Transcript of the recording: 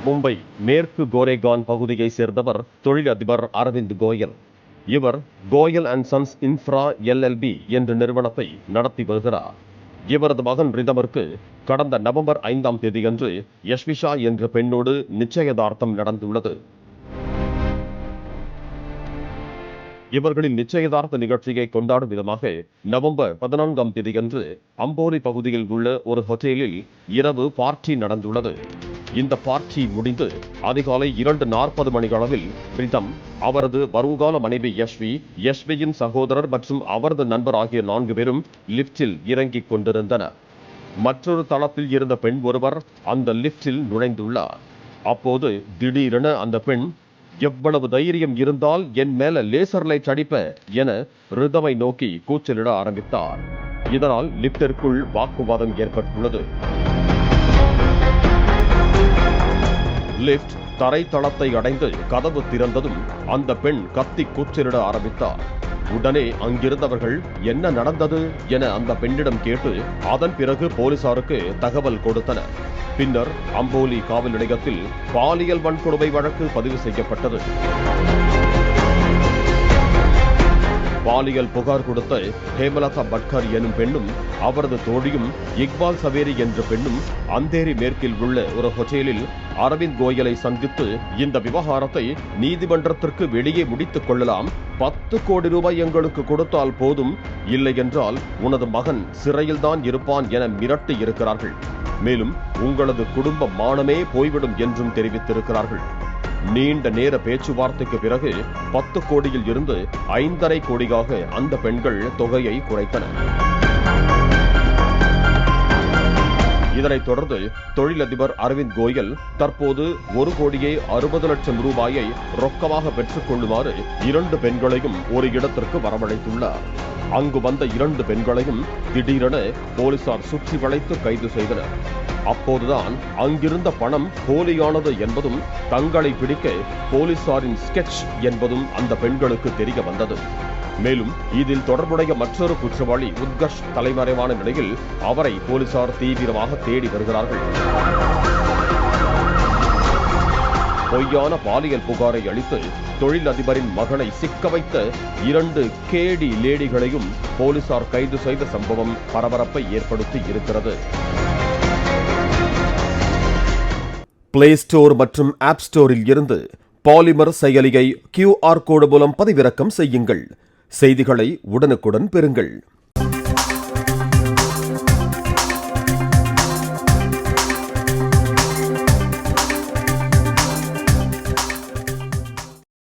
மும்பை மேற்கு கோரேகான் பகுதியை சேர்ந்தவர் தொழிலதிபர் அரவிந்த் கோயல். இவர் Goyal and sons infra LLB என்ற நிறுவனத்தை நடத்தி வருகிறார். இவரது மகன் ரிதமிற்கு கடந்த நவம்பர் 5ஆம் தேதியன்று யஷ்விஷா என்ற பெண்ணோடு நிச்சயதார்த்தம் நடந்துள்ளது. இவர்களின் நிச்சயதார்த்த நிகழ்ச்சியை கொண்டாடும் விதமாக நவம்பர் 14ஆம் தேதியன்று அம்போலி பகுதியில் உள்ள ஒரு ஹோட்டலில் இரவு பார்ட்டி நடந்துள்ளது. இந்த பார்ட்டி முடிந்து அதிகாலை 2:40 மணியளவில் ரிதம், அவரது வருங்கால மனைவி யஷ்வியின் சகோதரர் மற்றும் அவரது நண்பர் ஆகிய 4 பேரும் லிப்டில் இறங்கிக் கொண்டிருந்தனர். மற்றொரு தளத்தில் இருந்த பெண் ஒருவர் அந்த லிப்டில் நுழைந்துள்ளார். அப்போது திடீரென அந்த பெண், எவ்வளவு தைரியம் இருந்தால் என் மேல லேசர் லைட் அடிப்ப என ரிதமை நோக்கி கூச்சலிட ஆரம்பித்தார். இதனால் லிப்டிற்குள் வாக்குவாதம் ஏற்பட்டுள்ளது. லிப்ட் தரைத்தளத்தை அடைந்து கதவு திறந்ததும் அந்த பெண் கத்தி கூச்சலிட ஆரம்பித்தார். உடனே அங்கிருந்தவர்கள் என்ன நடந்தது என அந்த பெண்ணிடம் கேட்டு அதன் பிறகு போலீசாருக்கு தகவல் கொடுத்தனர். பின்னர் அம்போலி காவல் நிலையத்தில் பாலியல் வன்கொடுமை வழக்கு பதிவு செய்யப்பட்டது. பாலியல் புகார் கொடுத்த ஹேமலதா பட்கர் எனும் பெண்ணும் அவரது தோழியும் இக்பால் சவேரி என்ற பெண்ணும் அந்தேரி மேற்கில் உள்ள ஒரு ஹோட்டலில் அரவிந்த் கோயலை சந்தித்து இந்த விவகாரத்தை நீதிமன்றத்திற்கு வெளியே முடித்துக் கொள்ளலாம், 10 கோடி ரூபாய் எங்களுக்கு கொடுத்தால் போதும், இல்லை என்றால் உனது மகன் சிறையில்தான் இருப்பான் என மிரட்டி இருக்கிறார்கள். மேலும் உங்களது குடும்ப மானமே போய்விடும் என்றும் தெரிவித்திருக்கிறார்கள். நீண்ட நேர பேச்சுவார்த்தைக்கு பிறகு 10 கோடியில் இருந்து 5.5 கோடியாக அந்த பெண்கள் தொகையை குறைத்தனர். இதனைத் தொடர்ந்து தொழிலதிபர் அரவிந்த் கோயல் தற்போது 1,60,00,000 ரூபாயை ரொக்கமாக பெற்றுக் கொள்ளுமாறு 2 பெண்களையும் ஒரு இடத்திற்கு வரவழைத்துள்ளார். அங்கு வந்த 2 பெண்களையும் திடீரென போலீசார் சுற்றி வளைத்து கைது செய்தனர். அப்போதுதான் அங்கிருந்த பணம் போலியானது என்பதும் தங்களை பிடிக்க போலீசாரின் ஸ்கெட்ச் என்பதும் அந்த பெண்களுக்கு தெரிய வந்தது. மேலும் இதில் தொடர்புடைய மற்றொரு குற்றவாளி உத்கர்ஷ் தலைமறைவான நிலையில் அவரை போலீசார் தீவிரமாக தேடி வருகிறார்கள். பொய்யான பாலியல் புகாரை அளித்து தொழிலதிபரின் மகனை சிக்க வைத்த 2 கேடி லேடிகளையும் போலீசார் கைது செய்த சம்பவம் பரபரப்பை ஏற்படுத்தி இருக்கிறது. பிளே ஸ்டோர் மற்றும் ஆப் ஸ்டோரில் இருந்து பாலிமர் செயலியை QR கோடு மூலம் பதிவிறக்கம் செய்யுங்கள். செய்திகளை உடனுக்குடன் பெறுங்கள்.